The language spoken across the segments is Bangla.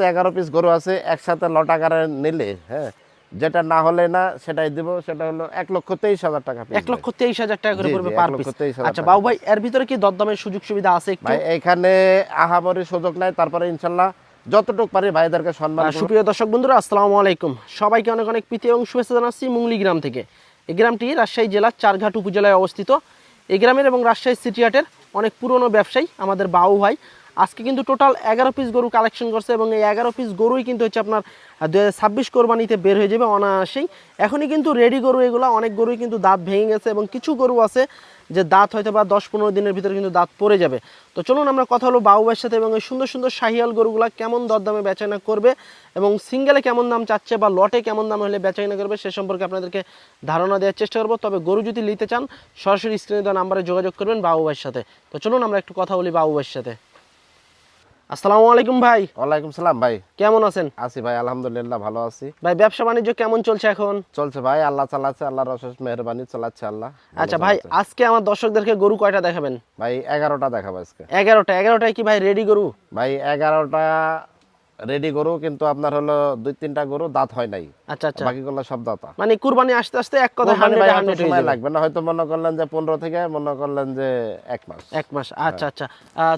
11 পিস গরু আছে একসাথে লট আকারে নিলে, হ্যাঁ, যেটা না হলে না সেটাই দিব, সেটা হলো 1,23,000 টাকা পিস। 1,23,000 টাকা করে জি, পড়বে জি, পার পিস। 1,23,000 আচ্ছা টাকা বাবু ভাই, পিস। এর ভিতরে কি দরদামের সুযোগ সুবিধা আছে একটু? ভাই এখানে আহামরি সুযোগ নাই, তারপরে ইনশাল্লাহ যতটুকু পারি ভাইদেরকে সম্মান করব। সুপ্রিয় দর্শক বন্ধুরা, আসসালামু আলাইকুম। সবাইকে অনেক অনেক প্রীতি এবং শুভেচ্ছা জানাচ্ছি মুংলি গ্রাম থেকে। এই গ্রামটি রাজশাহী জেলার চারঘাট উপজেলায় অবস্থিত। এই গ্রামের এবং রাজশাহী সিটি হাটের অনেক পুরনো ব্যবসায়ী আমাদের বাবু ভাই আজকে কিন্তু টোটাল 11 পিস গরু কালেকশন করছে, এবং এই 11 পিস গরুই কিন্তু হচ্ছে আপনার 2026 কোরবানিতে বের হয়ে যাবে অনায়াসেই। এখনই কিন্তু রেডি গরু এগুলো, অনেক গরুই কিন্তু দাঁত ভেঙে গেছে এবং কিছু গরু আছে যে দাঁত হয়তো বা 10-15 দিনের ভিতরে কিন্তু দাঁত পড়ে যাবে। তো চলুন আমরা কথা হলো বাবু ভাইয়ের সাথে, এবং এই সুন্দর সুন্দর শাহিয়াল গরুগুলো কেমন দরদামে বেচাকেনা করবে এবং সিঙ্গেলে কেমন দাম চাচ্ছে বা লটে কেমন দাম হলে বেচাকেনা করবে সে সম্পর্কে আপনাদেরকে ধারণা দেওয়ার চেষ্টা করবো। তবে গরু যদি নিতে চান সরাসরি স্ক্রিনে দেওয়া নাম্বারে যোগাযোগ করবেন বাবু ভাইয়ের সাথে। তো চলুন আমরা একটু কথা বলি বাবু ভাইয়ের সাথে। আসসালামু আলাইকুম ভাই। ওয়ালাইকুম সালাম ভাই। কেমন আছেন? আছি ভাই, আলহামদুলিল্লাহ ভালো আছি ভাই ব্যবসা বাণিজ্য কেমন চলছে এখন? চলছে ভাই, আল্লাহ চালাচ্ছে, আল্লাহর অশেষ মেহেরবানি, চালাচ্ছে আল্লাহ। আচ্ছা ভাই, আজকে আমার দর্শকদেরকে গরু কয়টা দেখাবেন? ভাই 11টা দেখাবো আজকে। 11টায় কি ভাই রেডি গরু? ভাই 11টা রেডি গরু, কিন্তু আপনার হলো 2-3টা গরু দাঁত হয় নাই। আচ্ছা আচ্ছা, বাকিগুলো সব দাঁতা। মানে কুরবানি আসতে আসতে এক কথা 100 সময় লাগবে না, হয়তো মনে করলেন যে 15 থেকে মনে করলেন যে 1 মাস। 1 মাস। আচ্ছা আচ্ছা।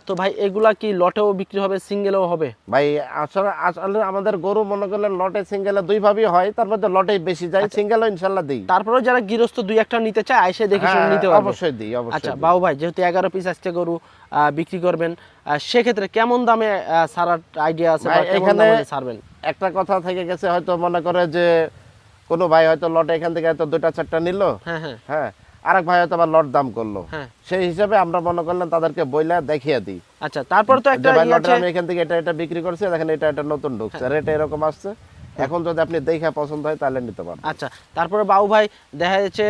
তো ভাই এগুলা কি লটেও বিক্রি হবে, সিঙ্গেলও হবে? ভাই আসলে আসলে আমাদের গরু মনে করলেন লটে সিঙ্গেলে দুই ভাবেই হয়, তার মধ্যে লটেই বেশি যায়, সিঙ্গেলও ইনশাআল্লাহ দিই। তারপরে যারা গৃহস্থ দুই একটা নিতে চায় আইসে দেখে শুনে নিতে পারবে। অবশ্যই দিই, অবশ্যই। আচ্ছা বাবু ভাই, যেহেতু 11 পিস আজকে গরু বিক্রি করবেন, সেক্ষেত্রে কেমন দামে ছাড়ার আইডিয়া আছে বা কেমন দামে ছাড়বেন? একটা কথা থেকে গেছে, হয়তো মনে করে যে কোনো ভাই হয়তো লটে এখান থেকে হয়তো 2টা-4টা নিল, হ্যাঁ হ্যাঁ হ্যাঁ, আরেক ভাই হয়তো আবার লট দাম করলো, হ্যাঁ, সেই হিসাবে আমরা মনে করলেন তাদেরকে বইলা দেখিয়ে দিই। আচ্ছা তারপর তো একটা আমি এখান থেকে এটা বিক্রি করছি, দেখেন এটা নতুন ঢুকছে, রেট এরকম আসছে, এখন যদি আপনি দেখে পছন্দ হয় তাহলে নিতে পারবেন। আচ্ছা তারপরে বাবু ভাই দেখা যাচ্ছে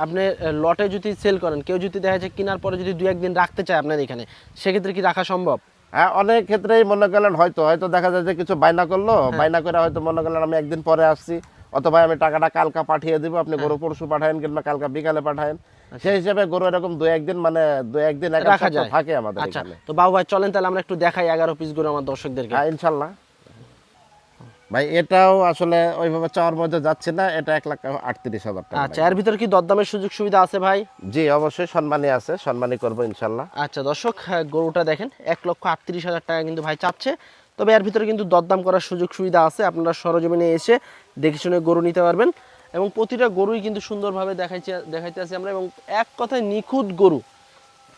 আপনি লটে যদি সেল করেন, কেউ যদি দেখা যাচ্ছে কেনার পরে যদি 2-1 দিন রাখতে চায় আপনার এখানে, সেক্ষেত্রে কি রাখা সম্ভব? হ্যাঁ, অনেক ক্ষেত্রেই মনে করলেন হয়তো দেখা যায় যে কিছু বায়না করলো, বায়না করে হয়তো মনে করলেন আমি একদিন পরে আসছি, অথবা আমি টাকাটা কালকা পাঠিয়ে দিব, আপনি গরু পরশু পাঠায়েন কিংবা কালকা বিকালে পাঠায়েন, সেই হিসাবে গরু এরকম 2-1 দিন মানে 2-1 দিন রাখা যায় থাকে আমাদের আচ্ছা এখানে। তো বাবু ভাই চলেন তাহলে আমরা একটু দেখাই 11 পিস গরু আমার দর্শকদেরকে। হ্যাঁ ইনশাল্লাহ। ভাই এটাও আসলে ওইভাবে চাওয়ার মধ্যে যাচ্ছে না, এটা 1,38,000 টাকা। আচ্ছা এর ভিতর কি দরদামের সুযোগ সুবিধা আছে ভাই? জি অবশ্যই, সম্মানী আছে, সম্মানী করবো ইনশাল্লাহ। আচ্ছা দর্শক, গরুটা দেখেন 1,38,000 টাকা কিন্তু ভাই চাচ্ছে। তবে এর ভিতরে কিন্তু দরদাম করার সুযোগ সুবিধা আছে, আপনারা সরজমিনে এসে দেখে শুনে গরু নিতে পারবেন। এবং প্রতিটা গরুই কিন্তু সুন্দরভাবে দেখাইতে আছি আমরা, এবং এক কথায় নিখুঁত গরু,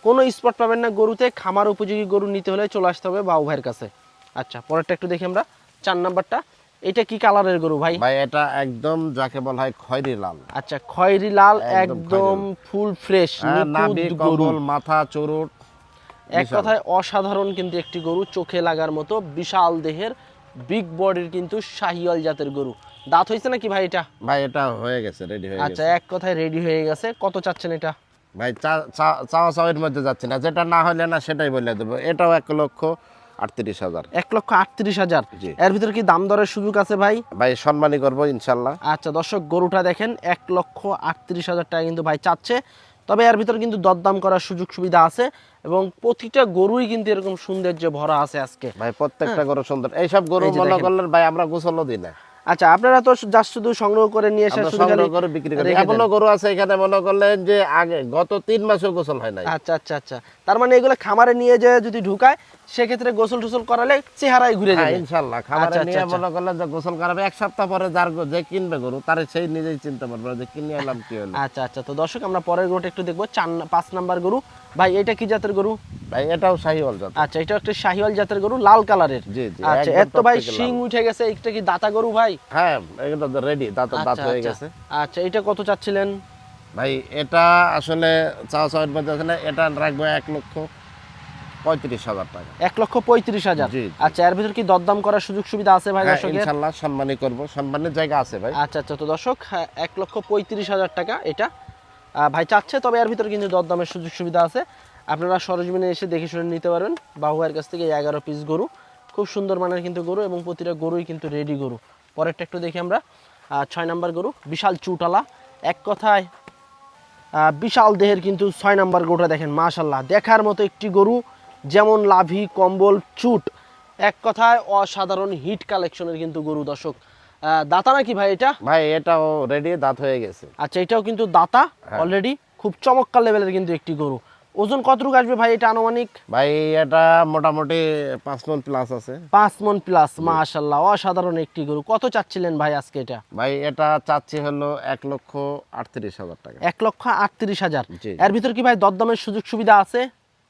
কোনো স্পট পাবেন না গরুতে। খামার উপযোগী গরু নিতে হলে চলে আসতে হবে বাবু ভাইয়ের কাছে। আচ্ছা পরেরটা একটু দেখি আমরা, 4 নাম্বারটা। এটা কি কালারের গরু ভাই? ভাই এটা একদম যাকে বলা হয় খয়েরি লাল। আচ্ছা খয়েরি লাল, একদম ফুল ফ্রেশ নাভি, কম্বল, মাথা, চুরুট, এক কথায় অসাধারণ কিন্তু একটি গরু, চোখে লাগার মতো বিশাল দেহের বিগ বডির কিন্তু শাহিওয়াল জাতের গরু। দাঁত হয়েছে নাকি ভাই এটা? ভাই এটা হয়ে গেছে, রেডি হয়ে গেছে। আচ্ছা এক কথায় রেডি হয়ে গেছে। কত চাচ্ছেন এটা? ভাই চাওয়া চাওয়ার মধ্যে যাচ্ছে না, যেটা না হলে না সেটাই বলে দেবো। এটাও 1,38,000। 1,38,000। এর ভিতরে কি দাম দরের সুযোগ আছে ভাই? ভাই সম্মানই করবো ইনশাল্লাহ। আচ্ছা দর্শক, গরুটা দেখেন 1,38,000 টাকা কিন্তু ভাই চাচ্ছে। তবে এর ভিতরে কিন্তু দরদাম করার সুযোগ সুবিধা আছে, এবং প্রতিটা গরুই কিন্তু এরকম সৌন্দর্যে ভরা আছে আজকে। ভাই প্রত্যেকটা গরু সুন্দর, এইসব গরু মনে করলেন ভাই আমরা গোসলও দিই না। আচ্ছা আপনারা তো জাস্ট শুধু সংগ্রহ করে নিয়ে এসে সংগ্রহ করে বিক্রি করি। এমনও গরু আছে এখানে মনে করলেন যে আগে গত 3 মাসও গোসল হয় নাই। আচ্ছা আচ্ছা আচ্ছা, তার মানে এগুলো খামারে নিয়ে যায় যদি ঢুকায়, সেক্ষেত্রে গোসল টোসল করালে চেহারাই ঘুরে যাবে ইনশাআল্লাহ। খামারে নিয়ে মনে করলেন যে গোসল করাবে, 1 সপ্তাহ পরে যার যে কিনবে গরু তার সেই নিজেই চিনতে পারবে যে কিনে এলাম কি হলো। আচ্ছা আচ্ছা, তো দর্শক আমরা পরের গরুটা একটু দেখবো, 5 নাম্বার গরু। ভাই এটা কি জাতের গরু? ভাই এটাও শাহিওয়াল জাত। আচ্ছা এটা একটা শাহিওয়াল জাতের গরু, লাল কালারের। জি জি। আচ্ছা এত ভাই শিং উঠে গেছে, এটা কি দাতা গরু ভাই? হ্যাঁ এটা তো রেডি, দাঁত হয়ে গেছে। আচ্ছা এটা কত চাচ্ছিলেন? ভাই এটা আসলে চাওয়ার মধ্যে আছে না, এটা রাখবো 1,35,000 টাকা। 1,35,000। আচ্ছা এর ভিতর কি দরদাম করার সুযোগ সুবিধা আছে ভাই দর্শকের? ইনশাআল্লাহ সম্মানই করব, সম্মানের জায়গা আছে ভাই। আচ্ছা আচ্ছা, তো দর্শক 1,35,000 টাকা এটা ভাই চাচ্ছে। তবে এর ভিতর কিন্তু দরদামের সুযোগ সুবিধা আছে, আপনারা সরজমিনে এসে দেখে শুনে নিতে পারবেন বাবু ভাইয়ের কাছ থেকে। 11 পিস গরু, খুব সুন্দর মানের কিন্তু গরু, এবং প্রতিটা গরুই কিন্তু রেডি গরু। পরেরটা একটু দেখি আমরা, 6 নাম্বার গরু, বিশাল চুটালা, এক কথায় বিশাল দেহের কিন্তু 6 নাম্বার গরুটা দেখেন, মাশাল্লাহ দেখার মতো একটি গরু, যেমন লাভি, কম্বল, চুট, এক কথায় অসাধারণ হিট কালেকশনের কিন্তু গরু দর্শক। দাতা নাকি ভাই এটা? ভাই এটাও রেডি, দাঁত হয়ে গেছে। আচ্ছা, এটাও কিন্তু দাতা অলরেডি, খুব চমৎকার লেভেলের কিন্তু একটি গরু। ওজন কতটুকু আসবে ভাই এটা আনুমানিক? ভাই এটা মোটামুটি 5 মণ প্লাস আছে। 5 মণ প্লাস, মাশাআল্লাহ অসাধারণ একটি গরু। কত চাচ্ছিলেন ভাই আজকে এটা? ভাই এটা চাচ্ছি হলো 1,38,000 টাকা। 1,38,000। জি। এর ভিতর কি ভাই দরদামের সুযোগ সুবিধা আছে?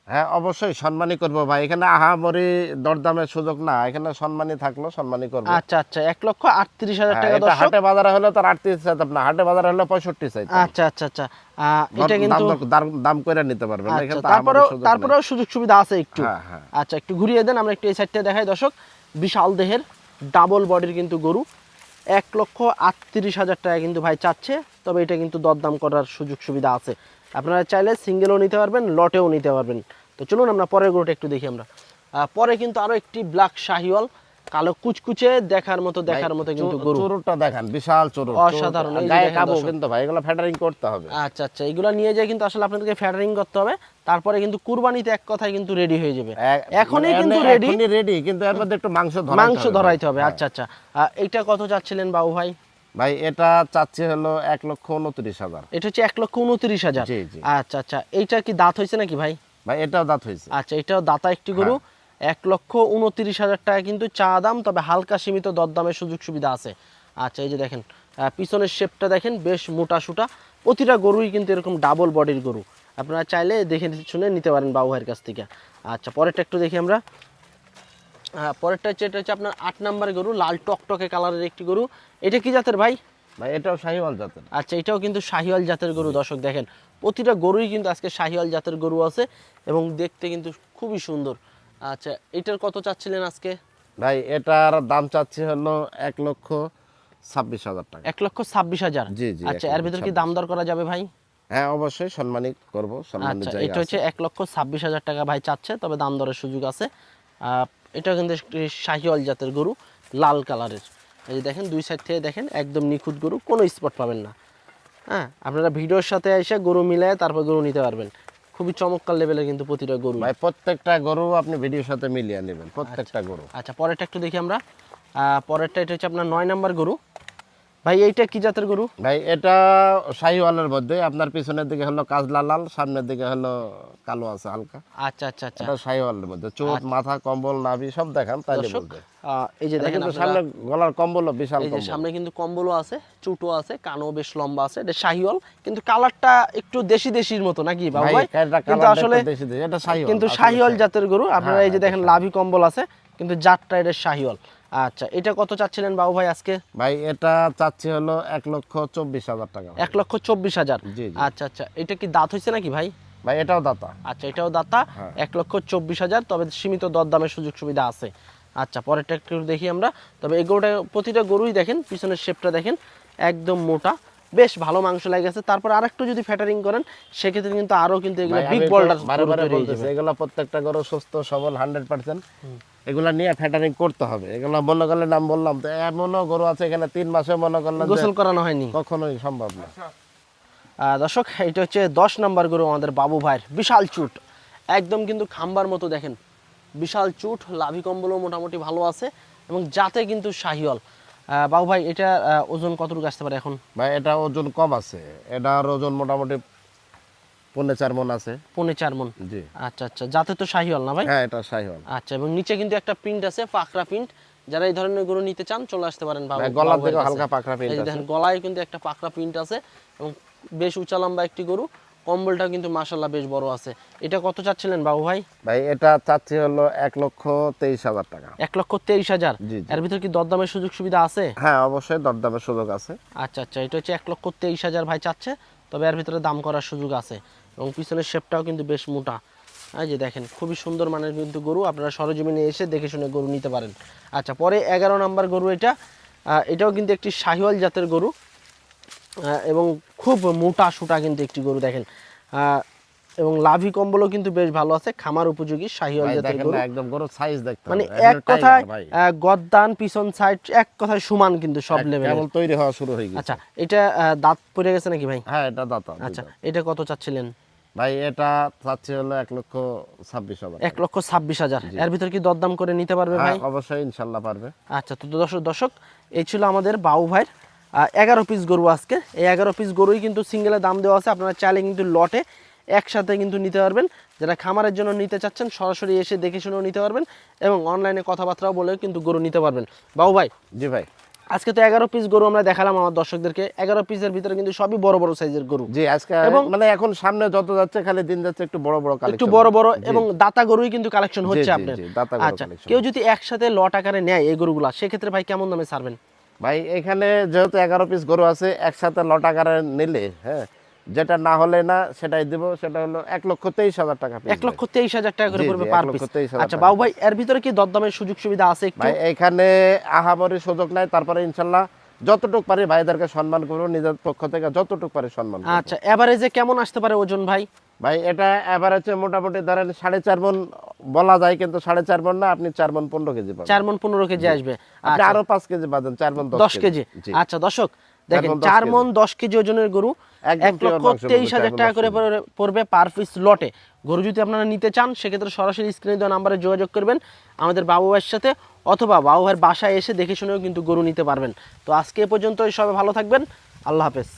হ্যাঁ অবশ্যই সম্মানই করব ভাই, এখানে আহামরি দরদামের সুযোগ না, এখানে সম্মানই থাকলো, সম্মানই করব। আচ্ছা আচ্ছা, 1,38,000 টাকা এটা দর্শক। হাটে বাজারে হলে তার 38 চাইতাম না, হাটে বাজারে হলে 65 চাইতাম। আচ্ছা আচ্ছা আচ্ছা, এটা কিন্তু দাম করে নিতে পারবেন, আচ্ছা, এখানে তো আহামরি সুযোগ নাই। তারপরেও সুযোগ সুবিধা আছে একটু। হ্যাঁ, হ্যাঁ। আচ্ছা, একটু ঘুরিয়ে দেন, আমরা একটু এই সাইডটা দেখাই দর্শক। বিশাল দেহের ডাবল বডির কিন্তু গরু, 1,38,000 টাকা কিন্তু ভাই চাচ্ছে। তবে এটা কিন্তু দরদাম করার সুযোগ সুবিধা আছে, আপনারা চাইলে সিঙ্গেলও নিতে পারবেন, লটেও নিতে পারবেন। তো চলুন আমরা পরের গরুটা একটু দেখি আমরা। পরে কিন্তু আরো একটি ব্ল্যাক শাহিওয়াল, কালো কুচকুচে দেখার মতো কিন্তু গরু। চুরুটটা দেখেন, বিশাল চুরুট, অসাধারণ। এই যে গায়ে দেখেন কাবু দর্শক। কিন্তু ভাই, এগুলো ফ্যাটারিং করতে হবে। আচ্ছা আচ্ছা, এগুলো নিয়ে যায় কিন্তু আসলে আপনাদেরকে ফ্যাটারিং করতে হবে, তারপরে কিন্তু কুরবানিতে এক কথায় কিন্তু রেডি হয়ে যাবে। এখনই কিন্তু রেডি, কিন্তু এর মধ্যে একটু মাংস ধরাইতে হবে। আচ্ছা আচ্ছা, এইটা কত চাচ্ছিলেন বাবু ভাই? ভাই এটা চাচ্ছে হলো 1,29,000। এটা হচ্ছে 1,29,000। জি, জি। আচ্ছা আচ্ছা, এইটা কি দাঁত হয়েছে নাকি ভাই? ভাই এটাও দাঁত হয়েছে। আচ্ছা, এটাও দাতা একটি গরু। 1,29,000 টাকা কিন্তু চা দাম, তবে হালকা সীমিত দরদামের সুযোগ সুবিধা আছে। আচ্ছা, এই যে দেখেন পিছনের শেপটা দেখেন, বেশ মোটা সুটা। প্রতিটা গরুই কিন্তু এরকম ডাবল বডির গরু, আপনারা চাইলে দেখে শুনে নিতে পারেন বাবু ভাইয়ের কাছ থেকে। আচ্ছা, পরেরটা একটু দেখি আমরা। পরেরটা হচ্ছে, এটা হচ্ছে আপনার 8 নাম্বার গরু, লাল টকটকে কালারের একটি গরু। এটা কি জাতের ভাই? ভাই এটাও শাহিওয়াল জাতের। আচ্ছা, এটাও কিন্তু শাহিওয়াল জাতের গরু দর্শক। দেখেন প্রতিটা গরুই কিন্তু আজকে শাহিওয়াল জাতের গরু আছে এবং দেখতে কিন্তু খুবই সুন্দর। আচ্ছা, এটার কত চাচ্ছিলেন আজকে? ভাই এটার দাম চাচ্ছি হলো 1,26,000 টাকা। 1,26,000। জি, জি। আচ্ছা, এর ভিতর কি দাম দর করা যাবে ভাই? হ্যাঁ অবশ্যই সম্মানিত করব, সম্মানের আচ্ছা, জায়গা এটা হচ্ছে আছে। 1,26,000 টাকা ভাই চাচ্ছে, তবে দাম দরের সুযোগ আছে। এটা কিন্তু একটি শাহিওয়াল জাতের গরু, লাল কালারের। এই যে দেখেন, দুই সাইড থেকে দেখেন, একদম নিখুঁত গরু, কোনো স্পট পাবেন না। হ্যাঁ, আপনারা ভিডিওর সাথে এসে গরু মিলায় তারপর গরু নিতে পারবেন। খুবই চমৎকার লেভেলের কিন্তু প্রতিটা গরু। ভাই প্রত্যেকটা গরু আপনি ভিডিওর সাথে মিলিয়ে নেবেন, প্রত্যেকটা গরু। আচ্ছা, পরেরটা একটু দেখি আমরা। পরেরটা এটা হচ্ছে আপনার 9 নাম্বার গরু। ভাই এইটা কি জাতের গরু? ভাই এটা শাহিওয়ালের মধ্যে, আপনার পিছনের দিকে হলো কাজলা লাল, সামনের দিকে হলো কালো আছে হালকা। আচ্ছা আচ্ছা আচ্ছা, এটা শাহিওয়ালের মধ্যে, চোট, মাথা, কম্বল, নাভি সব দেখান তাইলে দর্শক, বলবে। এই যে দেখেন কিন্তু আপনারা, সামনে গলার কম্বলও বিশাল এই যে কম্বল। সামনে কিন্তু কম্বলও আছে, চুটও আছে, কানও বেশ লম্বা আছে। এটা শাহিওয়াল, কিন্তু কালারটা একটু দেশি দেশির মতো নাকি বাবু ভাই? কিন্তু আসলে এটা শাহিওয়াল, কিন্তু শাহিওয়াল জাতের গরু। আপনারা এই যে দেখেন লাভি কম্বল আছে, কিন্তু জাতটা এটা শাহিওয়াল। আচ্ছা, এটা কত চাচ্ছিলেন বাবু ভাই আজকে? ভাই এটা চাচ্ছি হলো 1,24,000 টাকা। 1,24,000। জি, জি। আচ্ছা আচ্ছা, এটা কি দাঁত হয়েছে নাকি ভাই? ভাই এটাও দাতা। আচ্ছা, এটাও দাতা। 1,24,000, তবে সীমিত দরদামের সুযোগ সুবিধা আছে। আচ্ছা, পরেরটা একটু দেখি আমরা। তবে এই গরুটা, প্রতিটা গরুই দেখেন, পিছনের শেপটা দেখেন, একদম মোটা, বেশ ভালো মাংস লাগে গেছে। তারপর আরেকটু যদি ফ্যাটারিং করেন সেক্ষেত্রে কিন্তু আরো কিন্তু এগুলো বিগ বোল্ডার বারবার বলতেছি, এগুলা প্রত্যেকটা গরু সুস্থ সবল 100%। এগুলা নিয়ে ফ্যাটারিং করতে হবে। এগুলা মনে করলে নাম বললাম তো, এমনও গরু আছে এখানে 3 মাসে মনে করলেন গোসল করানো হয়নি, কখনোই সম্ভব না। দর্শক, এটা হচ্ছে 10 নাম্বার গরু আমাদের বাবু ভাইয়ের, বিশাল চুট, একদম কিন্তু খাম্বার মতো দেখেন, বিশাল চুট, লাভি কম্বলও মোটামুটি ভালো আছে এবং যাতে কিন্তু শাহিওয়াল। বাবু ভাই, এটা ওজন কতটুকু আসতে পারে এখন? ভাই এটা ওজন কম আছে, এটার ওজন মোটামুটি 4.5 মণ আছে। 4.5 মণ। জি। আচ্ছা আচ্ছা, যাতে তো শাহিওয়াল না ভাই? হ্যাঁ এটা শাহিওয়াল। আচ্ছা, এবং নিচে কিন্তু একটা প্রিন্ট আছে, পাকড়া প্রিন্ট। যারা এই ধরনের গরু নিতে চান চলে আসতে পারেন বাবু। গলার দিকে হালকা পাকড়া প্রিন্ট আছে। দেখেন গলায় কিন্তু একটা পাকড়া প্রিন্ট আছে এবং বেশ উঁচা লম্বা একটি গরু। কম্বলটা কিন্তু মাশাআল্লাহ বেশ বড় আছে। এটা কত চাচ্ছিলেন বাবু ভাই? ভাই এটা চাচ্ছি হলো 1,23,000 টাকা। 1,23,000। জি, জি। এর ভিতর কি দরদামের সুযোগ সুবিধা আছে? হ্যাঁ অবশ্যই দরদামের সুযোগ আছে। আচ্ছা আচ্ছা, এটা হচ্ছে 1,23,000 ভাই চাচ্ছে, তবে এর ভিতরে দাম করার সুযোগ আছে এবং পিছনের শেপটাও কিন্তু বেশ মোটা। এই যে দেখেন, খুবই সুন্দর মানের কিন্তু গরু, আপনারা সরজমিনে এসে দেখে শুনে গরু নিতে পারেন। আচ্ছা, পরে 11 নাম্বার গরু এটা। এটাও কিন্তু একটি শাহিওয়াল জাতের গরু এবং খুব মোটা সুটা কিন্তু একটি গরু দেখেন, এবং লাভি কম্বলও কিন্তু বেশ ভালো আছে, খামার উপযোগী শাহিওয়াল ভাই জাতের দেখেন গরু। না, একদম গরু সাইজ দেখতে মানে হবে, এক একদম কথায় টাইগার ভাই। গদ্দান পিছন সাইড এক কথায় সমান কিন্তু সব লেভেলে। কেবল তৈরি হওয়া শুরু হয়ে গেছে। আচ্ছা, এটা দাঁত পড়ে গেছে নাকি ভাই? হ্যাঁ এটা দাতা। আচ্ছা, এটা কত চাচ্ছিলেন? ভাই এটা চাচ্ছি হলো 1,26,000। 1,26,000। এর ভিতর কি দরদাম করে নিতে পারবে ভাই? হ্যাঁ, অবশ্যই ইনশাল্লাহ পারবে। আচ্ছা, তো দর্শক এই ছিল আমাদের বাবু ভাইয়ের 11 পিস গরু আজকে। এই 11 পিস গরুই কিন্তু সিঙ্গেলে দাম দেওয়া আছে, আপনারা চাইলে কিন্তু লটে একসাথে কিন্তু নিতে পারবেন। যারা খামারের জন্য নিতে চাচ্ছেন সরাসরি এসে দেখে শুনেও নিতে পারবেন এবং অনলাইনে কথাবার্তাও বলেও কিন্তু গরু নিতে পারবেন। বাবু ভাই, জি ভাই। আজকে তো 11 পিস গরু আমরা দেখালাম আমার দর্শকদেরকে। 11 পিসের ভিতরে কিন্তু সবই বড় বড় সাইজের গরু, জি আজকে এবং মানে এখন সামনে যত যাচ্ছে খালি দিন যাচ্ছে একটু বড় বড় কালেকশন, একটু বড় বড় এবং দাতা গরুই কিন্তু কালেকশন হচ্ছে জি, আপনার। জি, দাতা গরু আচ্ছা, collection। কেউ যদি একসাথে লট আকারে নেয় এই গরুগুলা, সেক্ষেত্রে ভাই কেমন দামে ছাড়বেন? ভাই এখানে যেহেতু 11 পিস গরু আছে, একসাথে লট আকারে নিলে হ্যাঁ যেটা না হলে না সেটাই দিব, সেটা হলো 1,23,000 টাকা পিস। 1,23,000 টাকা করে জি, পড়বে জি, পার পিস। 1,23,000 আচ্ছা টাকা। বাবু ভাই, এর ভিতরে কি দরদামের সুযোগ সুবিধা আছে একটু? ভাই এখানে আহামরি সুযোগ নাই, তারপরে ইনশাল্লাহ যতটুক পারি ভাইদেরকে সম্মান করবো, নিজের পক্ষ থেকে যতটুক পারি সম্মান করবো। আচ্ছা, এভারেজে কেমন আসতে পারে ওজন ভাই? ভাই এটা এভারেজে মোটামুটি ধরেন 4.5 মন বলা যায়, কিন্তু 4.5 মন না, আপনি 4 মন 15 কেজি পাবেন। 4 মন 15 কেজি আসবে। আপনি আচ্ছা, আরো 5 কেজি বাদেন, 4 মন 10 কেজি। জি। আচ্ছা দর্শক দেখেন, 4 4 মণ মন 10 কেজি ওজনের গরু একদম pure মাংস বলতে 1,23,000 টাকা করে পড়বে পার পিস লটে। গরু যদি আপনারা নিতে চান সেক্ষেত্রে সরাসরি স্ক্রিনে দেওয়া নাম্বারে যোগাযোগ করবেন আমাদের বাবু ভাইয়ের সাথে, অথবা বাবু ভাইয়ের বাসায় এসে দেখে শুনেও কিন্তু গরু নিতে পারবেন। তো আজকে এ পর্যন্তই, সবাই ভালো থাকবেন, আল্লাহ হাফেজ।